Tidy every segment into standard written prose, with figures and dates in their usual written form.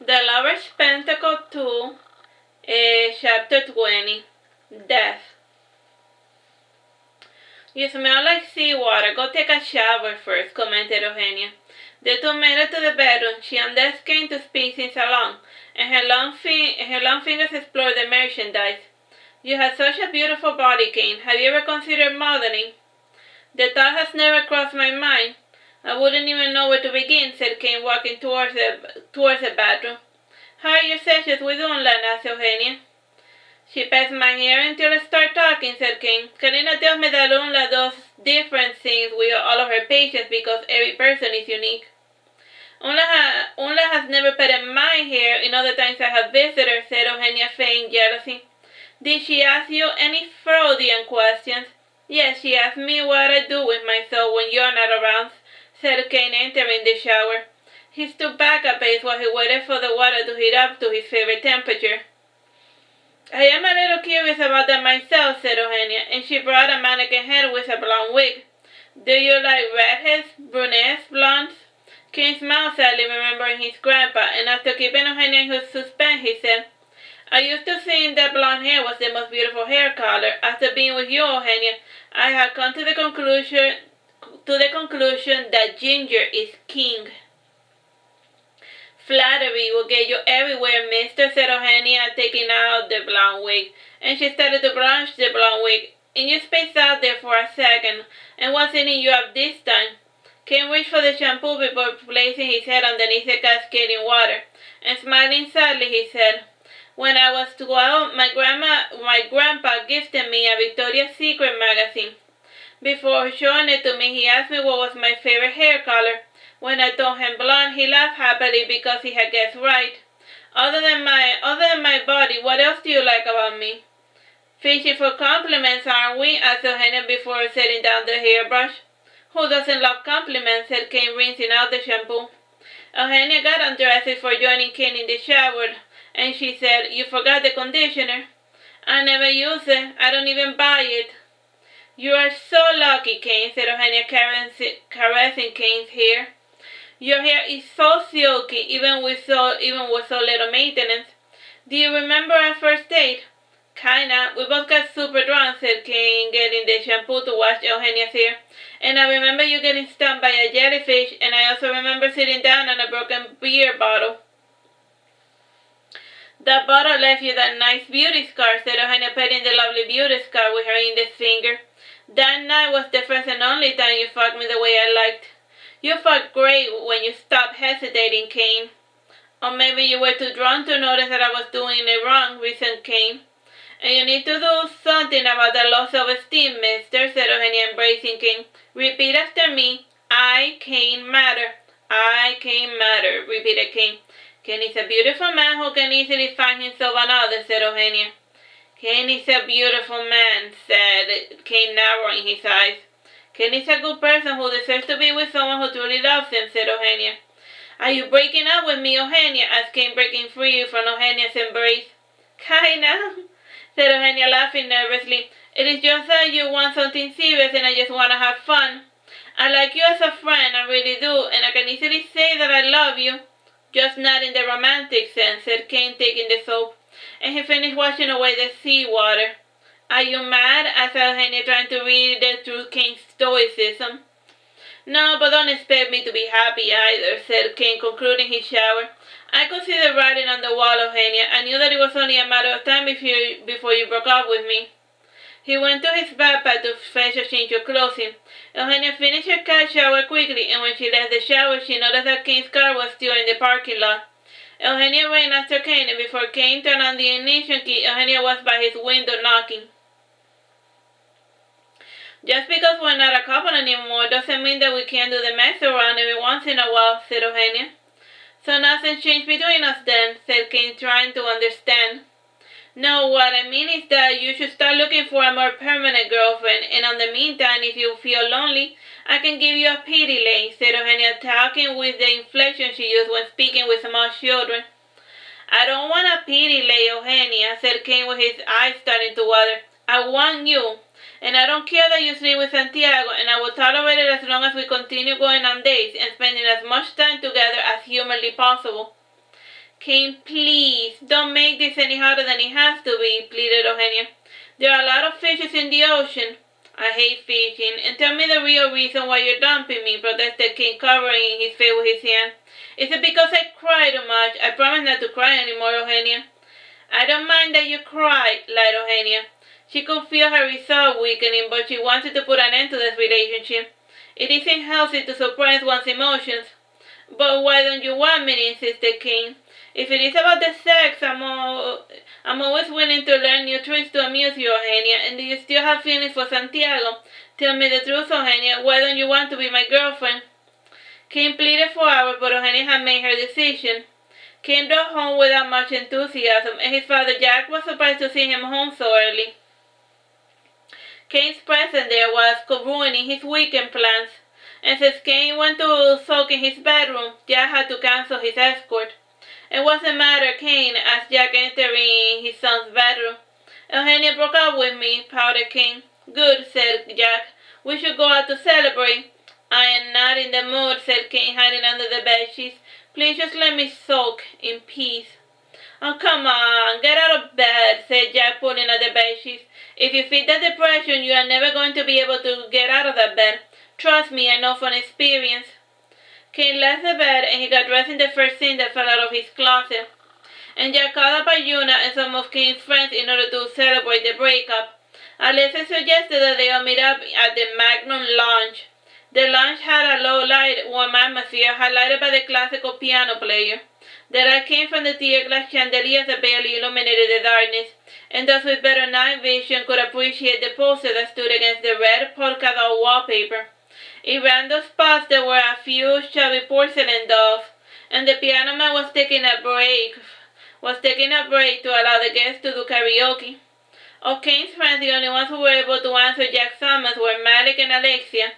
The Lovers Pentacle 2, Chapter 20, Death. You smell like seawater. Go take a shower first, commented Eugenia. The two made it to the bedroom. She undressed Kain to speak since long, and her long fingers explored the merchandise. You have such a beautiful body, Kain. Have you ever considered modeling? The thought has never crossed my mind. I wouldn't even know where to begin, said Kain, walking towards the bathroom. How are your sessions with Unlan? Asked Eugenia. She pets my hair until I start talking, said Kain. Carina tells me that Unla does different things with all of her patients because every person is unique. Unla has never petted my hair in other times I have visited, said Eugenia, feigning jealousy. Did she ask you any Freudian questions? Yes, she asked me what I do with myself when you're not around, said Kain, entering the shower. He stood back a pace while he waited for the water to heat up to his favorite temperature. I am a little curious about that myself, said Eugenia, and she brought a mannequin head with a blonde wig. Do you like redheads, brunettes, blondes? Kain smiled sadly, remembering his grandpa, and after keeping Eugenia in suspense, he said, I used to think that blonde hair was the most beautiful hair color. After being with you, Eugenia, I have come to the conclusion that ginger is king. Flattery will get you everywhere, mister, said Eugenia, taking out the blonde wig, and she started to brush the blonde wig. And you spaced out there for a second, and what's eating you up this time? Kain reached for the shampoo before placing his head underneath the cascading water, and smiling sadly, he said, When I was 12, my grandpa gifted me a Victoria's Secret magazine. Before showing it to me, he asked me what was my favorite hair color. When I told him blonde, he laughed happily because he had guessed right. Other than my body, what else do you like about me? Fishing for compliments, aren't we? Asked Eugenia before setting down the hairbrush. Who doesn't love compliments? Said Kain, rinsing out the shampoo. Eugenia got undressed for joining Kain in the shower, and she said, You forgot the conditioner. I never use it. I don't even buy it. You are so lucky, Kain, said Eugenia, caressing Kain's hair. Your hair is so silky, even with so little maintenance. Do you remember our first date? Kinda. We both got super drunk, said Kain, getting the shampoo to wash Eugenia's hair. And I remember you getting stung by a jellyfish, and I also remember sitting down on a broken beer bottle. That bottle left you that nice beauty scar, said Eugenia, petting the lovely beauty scar with her index finger. That night was the first and only time you fucked me the way I liked. You felt great when you stopped hesitating, Kain. Or maybe you were too drunk to notice that I was doing it wrong, reasoned Kain. And you need to do something about that low self-esteem, mister, said Eugenia, embracing Kain. Repeat after me. I, Kain, matter. I, Kain, matter, repeated Kain. Kain is a beautiful man who can easily find himself another, said Eugenia. Kain is a beautiful man, said Kain, narrowing his eyes. Kain is a good person who deserves to be with someone who truly loves him, said Eugenia. Are you breaking up with me, Eugenia? Asked Kain, breaking free from Eugenia's embrace. Kinda, said Eugenia, laughing nervously. It is just that you want something serious and I just want to have fun. I like you as a friend, I really do, and I can easily say that I love you. Just not in the romantic sense, said Kain, taking the soap, and he finished washing away the seawater. Are you mad? Asked Eugenia, trying to read through Kain's stoicism. No, but don't expect me to be happy either, said Kain, concluding his shower. I could see the writing on the wall, Eugenia. I knew that it was only a matter of time before you broke up with me. He went to his backpack to fetch a change of clothing. Eugenia finished her cat shower quickly, and when she left the shower, she noticed that Kain's car was still in the parking lot. Eugenia ran after Kain, and before Kain turned on the ignition key, Eugenia was by his window knocking. Just because we're not a couple anymore doesn't mean that we can't do the mess around every once in a while, said Eugenia. So nothing's changed between us then, said Kain, trying to understand. No, what I mean is that you should start looking for a more permanent girlfriend, and in the meantime, if you feel lonely, I can give you a pity lane, said Eugenia, talking with the inflection she used when speaking with small children. I don't want a pity lane, Eugenia, said Kain with his eyes starting to water. I want you. And I don't care that you sleep with Santiago, and I will tolerate it as long as we continue going on dates and spending as much time together as humanly possible. Kain, please, don't make this any harder than it has to be, pleaded Eugenia. There are a lot of fishes in the ocean. I hate fishing, and tell me the real reason why you're dumping me, protested Kain, covering his face with his hand. Is it because I cry too much? I promise not to cry anymore, Eugenia. I don't mind that you cried, lied Eugenia. She could feel her resolve weakening, but she wanted to put an end to this relationship. It isn't healthy to suppress one's emotions. But why don't you want me, insisted Kain. If it is about the sex, I'm always willing to learn new tricks to amuse you, Eugenia. And do you still have feelings for Santiago? Tell me the truth, Eugenia. Why don't you want to be my girlfriend? Kain pleaded for hours, but Eugenia had made her decision. Kain drove home without much enthusiasm, and his father Jack was surprised to see him home so early. Kain's presence there was ruining his weekend plans, and since Kain went to soak in his bedroom, Jack had to cancel his escort. "And what's the matter, Kain?" asked Jack, entering his son's bedroom. "Eugenia broke up with me," pouted Kain. "Good," said Jack. "We should go out to celebrate." "I am not in the mood," said Kain, hiding under the bedsheets. "Please just let me soak in peace." "Oh, come on, get out of bed," said Jack, pulling at the bedsheets. "If you feel that depression, you are never going to be able to get out of that bed. Trust me, I know from experience." Kain left the bed, and he got dressed in the first thing that fell out of his closet. And Jack called up Yuna and some of Kain's friends in order to celebrate the breakup. Alexis suggested that they all meet up at the Magnum Lounge. The lounge had a low-light, warm atmosphere, highlighted by the classical piano player. The light came from the tear-glass chandeliers that barely illuminated the darkness, and those with better night vision could appreciate the poster that stood against the red polka dot wallpaper. In random spots there were a few chubby porcelain dolls, and the piano man was taking a break to allow the guests to do karaoke. Of Kain's friends, the only ones who were able to answer Jack's summons were Malik and Alexia.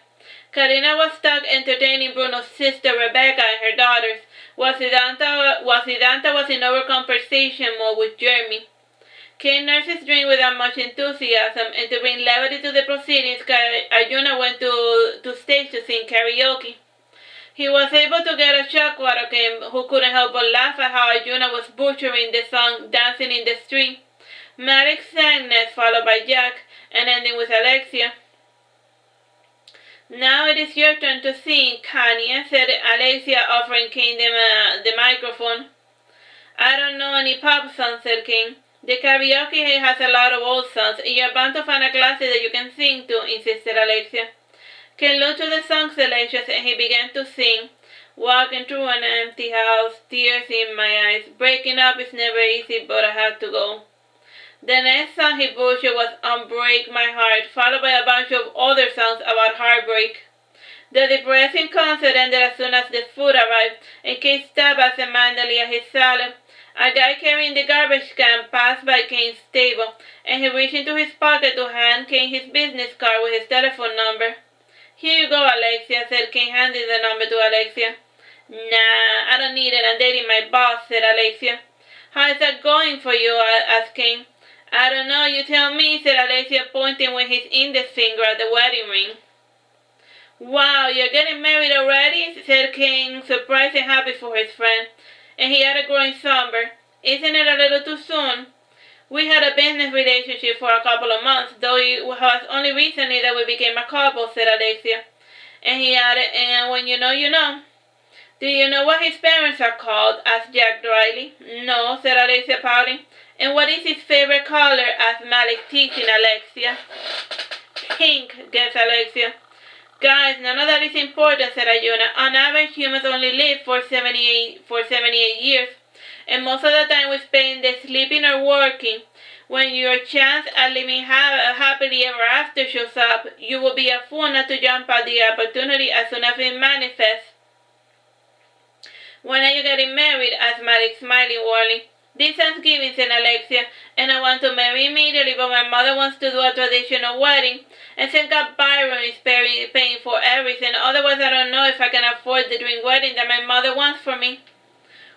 Carina was stuck entertaining Bruno's sister Rebecca and her daughters, while Sidanta was in over-conversation mode with Jeremy. Kain nursed his drink without much enthusiasm, and to bring levity to the proceedings, Arjuna went to stage to sing karaoke. He was able to get a shock out of him, who couldn't help but laugh at how Arjuna was butchering the song Dancing in the Street. Malik sang next, followed by Jack, and ending with Alexia. "Now it is your turn to sing, Kanye," said Alexia, offering Kain the microphone. "I don't know any pop songs," said Kain. "The karaoke has a lot of old songs, and you're bound to find a classic that you can sing to," insisted Alexia. Kain looked to the song selections, and he began to sing. "Walking through an empty house, tears in my eyes. Breaking up is never easy, but I have to go." The next song he butchered was "Unbreak My Heart," followed by a bunch of other songs about heartbreak. The depressing concert ended as soon as the food arrived, and Kain stopped absentmindedly at his salad. A guy carrying the garbage can passed by Kain's table, and he reached into his pocket to hand Kain his business card with his telephone number. "Here you go, Alexia," said Kain, handing the number to Alexia. "Nah, I don't need it. I'm dating my boss," said Alexia. "How is that going for you?" asked Kain. "I don't know, you tell me," said Alexia, pointing with his index finger at the wedding ring. "Wow, you're getting married already?" said Kain, surprised and happy for his friend. And he added, growing somber, "Isn't it a little too soon?" "We had a business relationship for a couple of months, though it was only recently that we became a couple," said Alexia. And he added, "And when you know, you know." "Do you know what his parents are called?" asked Jack dryly. "No," said Alexia, pouting. "And what is his favorite color?" asked Malik, teasing Alexia. "Pink," guessed Alexia. "Guys, none of that is important," said Ayuna. "On average, humans only live for 78 years, and most of the time we spend it sleeping or working. When your chance at living happily ever after shows up, you will be a fool not to jump at the opportunity as soon as it manifests." "When are you getting married?" asked Malik, smiling warmly. "This Thanksgiving," said Alexia, "and I want to marry immediately, but my mother wants to do a traditional wedding, and thank God Byron is paying for everything. Otherwise, I don't know if I can afford the dream wedding that my mother wants for me."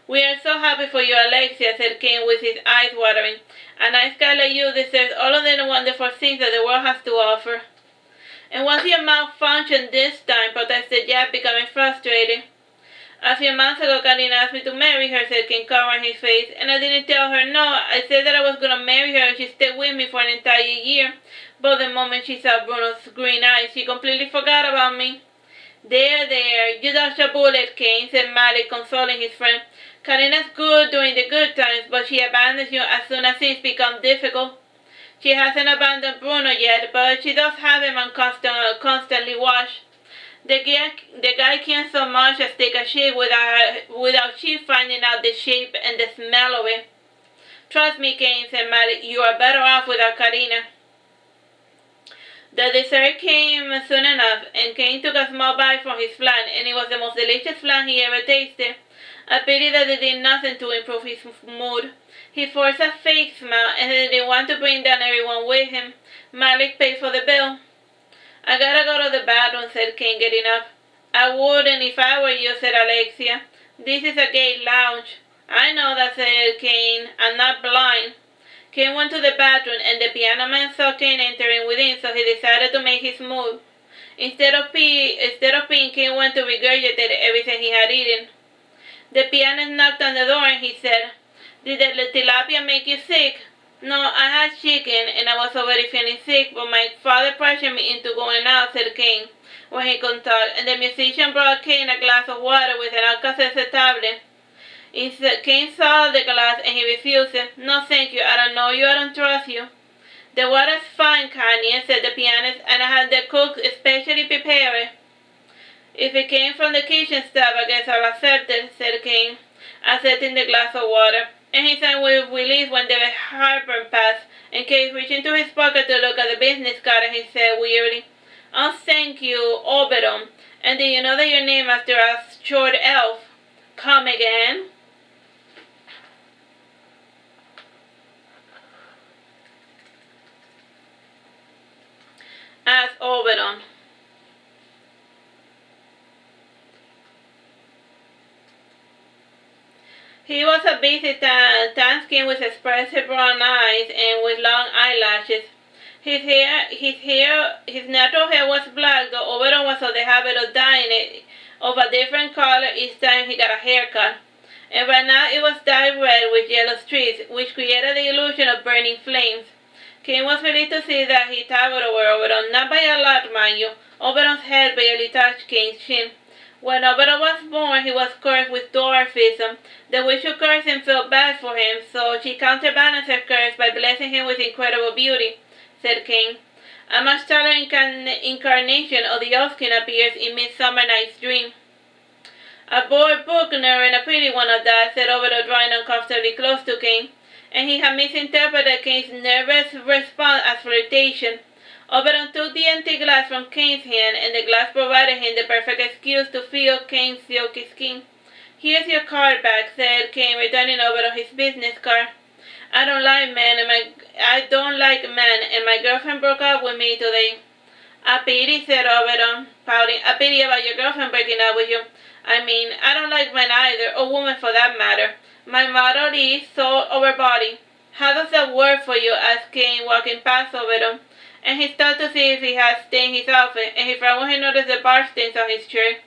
"We are so happy for you, Alexia," said Kain with his eyes watering. "A nice guy like you deserves all of the wonderful things that the world has to offer." "And what's your malfunction this time?" protested Jack, becoming frustrated. A few months ago, Carina asked me to marry her, said Kain, covering his face, and I didn't tell her no. I said that I was gonna marry her and she stayed with me for an entire year. But the moment she saw Bruno's green eyes, she completely forgot about me. There, you dodged a bullet, Kain, said Malik, consoling his friend. Karina's good during the good times, but she abandons you as soon as things become difficult. She hasn't abandoned Bruno yet, but she does have him on constantly watch. The guy can't so much as take a shit without she finding out the shape and the smell of it. Trust me, Kain, said Malik, you are better off without Carina. The dessert came soon enough, and Kain took a small bite from his flan, and it was the most delicious flan he ever tasted. A pity that it did nothing to improve his mood. He forced a fake smile, and he didn't want to bring down everyone with him. Malik paid for the bill. I gotta go to the bathroom, said Kain, getting up. I wouldn't if I were you, said Alexia. This is a gay lounge. I know that, said Kain. I'm not blind. Kain went to the bathroom, and the piano man saw Kain entering within, so he decided to make his move. Instead of peeing, Kain went to regurgitate everything he had eaten. The pianist knocked on the door, and he said, "Did the tilapia make you sick?" "No, I had chicken, and I was already feeling sick, but my father pressured me into going out," said Kain, when he could talk, and the musician brought Kain a glass of water with an Alka-Seltzer tablet. Kain saw the glass and he refused it. "No, thank you. I don't know you. I don't trust you." "The water's fine, Kanye," said the pianist, "and I had the cook especially prepare it." "If it came from the kitchen staff, I guess I'll accept it," said Kain, accepting the glass of water. And he sighed with relief when the heartburn passed, and Kain reached into his pocket to look at the business card, and he said wearily, "Oh, thank you, Oberon. And do you know that you're named after a short elf?" "Come again?" asked Oberon. He was a busy tan skin with expressive brown eyes and with long eyelashes. His natural hair was black, though Oberon was of the habit of dyeing it of a different color each time he got a haircut. And right now it was dyed red with yellow streaks, which created the illusion of burning flames. Kain was relieved to see that he towered over Oberon, not by a lot, mind you. Oberon's head barely touched Kain's chin. When Oberon was born, he was cursed with dwarfism. The witch who cursed him felt bad for him, so she counterbalanced her curse by blessing him with incredible beauty, said Kain. A much taller incarnation of the Elfkin appears in Midsummer Night's Dream. "A bored Buckner and a pretty one at that," said Oberon, drawing uncomfortably close to Kain, and he had misinterpreted Kain's nervous response as flirtation. Oberon took the empty glass from Kain's hand, and the glass provided him the perfect excuse to feel Kain's silky skin. "Here's your card back," said Kain, returning Oberon his business card. I don't like men, and my girlfriend broke up with me today." "A pity," said Oberon, pouting. "A pity about your girlfriend breaking up with you. I mean, I don't like men either, or women for that matter. My motto is soul over body." "How does that work for you?" asked Kain, walking past Oberon, and he started to see if he had stained his outfit, and he frowned when he noticed the bar stains on his shirt.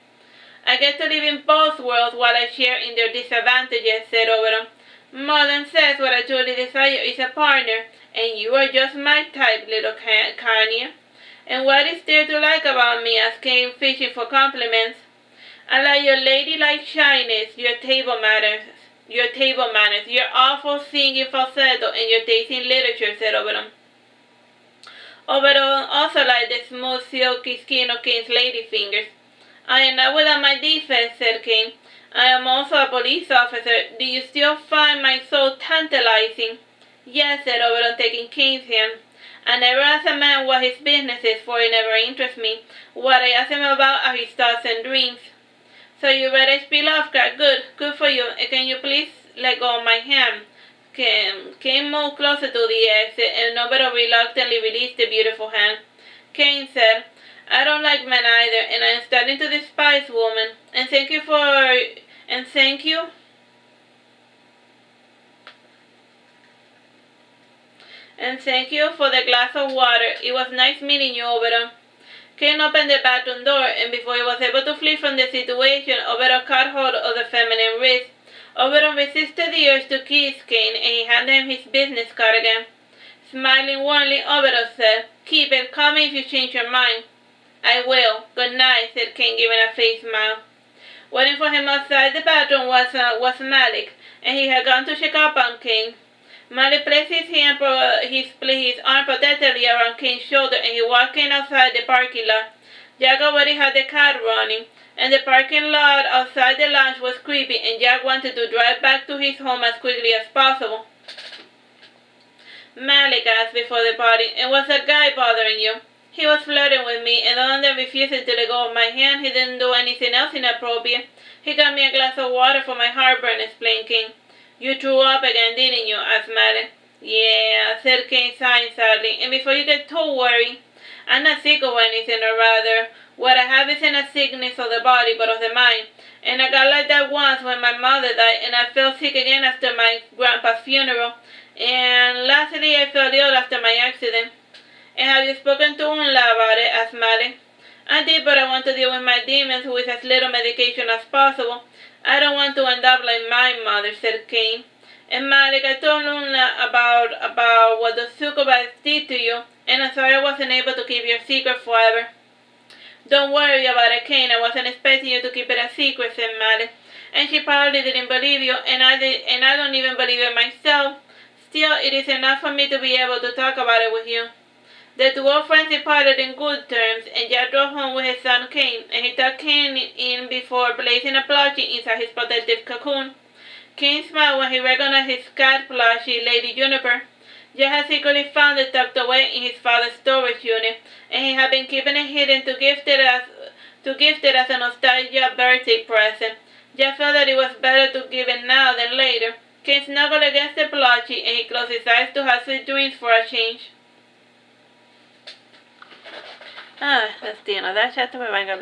"I get to live in both worlds while I share in their disadvantages," said Oberon. "Modern says what I truly desire is a partner, and you are just my type, little Carnia. And what is there to like about me?" asked Kain, fishing for compliments. "I like your ladylike shyness, your table manners, your awful singing falsetto, and your taste in literature," said Oberon. Oberon also liked the smooth, silky skin of Kain's lady fingers. "I am not without my defects," said Kain. "I am also a police officer. Do you still find my soul tantalizing?" "Yes," said Oberon, taking Kain's hand. "I never ask a man what his business is, for it never interests me. What I ask him about are his thoughts and dreams." "So you read H.P. Lovecraft. Good for you. And can you please let go of my hand?" Kain moved closer to the exit, and Oberon reluctantly released the beautiful hand. Kain said, "I don't like men either, and I am starting to despise women. And thank you for the glass of water. It was nice meeting you, Oberon." Kain opened the bathroom door, and before he was able to flee from the situation, Oberon caught hold of the feminine wrist. Oberon resisted the urge to kiss Kain, and he handed him his business card again. Smiling warmly, Oberon said, "Keep it. Call me if you change your mind." "I will. Good night," said Kain, giving a fake smile. Waiting for him outside the bathroom was Malik, and he had gone to check up on Kain. Malik placed his arm protectively around Kain's shoulder, and he walked Kain outside the parking lot. Jack already had the car running, and the parking lot outside the lounge was creepy, and Jack wanted to drive back to his home as quickly as possible. Malik asked before departing, "And was that guy bothering you?" "He was flirting with me, and other than refusing to let go of my hand, he didn't do anything else inappropriate. He got me a glass of water for my heartburn," explained Kain. "You threw up again, didn't you?" asked Malik. "Yeah," said Kain, sighing sadly, "and before you get too worried, I'm not sick of anything, or rather, what I have isn't a sickness of the body, but of the mind. And I got like that once when my mother died, and I felt sick again after my grandpa's funeral, and lastly I felt ill after my accident." "And have you spoken to Unla about it?" asked Malik. "I did, but I want to deal with my demons with as little medication as possible. I don't want to end up like my mother," said Kain. "And Malik, I told Unla about what the succubus did to you, and I'm sorry I wasn't able to keep your secret forever." "Don't worry about it, Kain. I wasn't expecting you to keep it a secret," said Malik. "And she probably didn't believe you, and I don't even believe it myself. Still, it is enough for me to be able to talk about it with you." The two old friends departed in good terms, and Jack drove home with his son Kain, and he tucked Kain in before placing a plushie inside his protective cocoon. Kain smiled when he recognized his cat plushie, Lady Juniper. Jack had secretly found it tucked away in his father's storage unit, and he had been keeping it hidden to gift it as a nostalgia birthday present. Jack felt that it was better to give it now than later. Kain snuggled against the plushie, and he closed his eyes to have sweet dreams for a change. That's the end of that chapter. Bye-bye.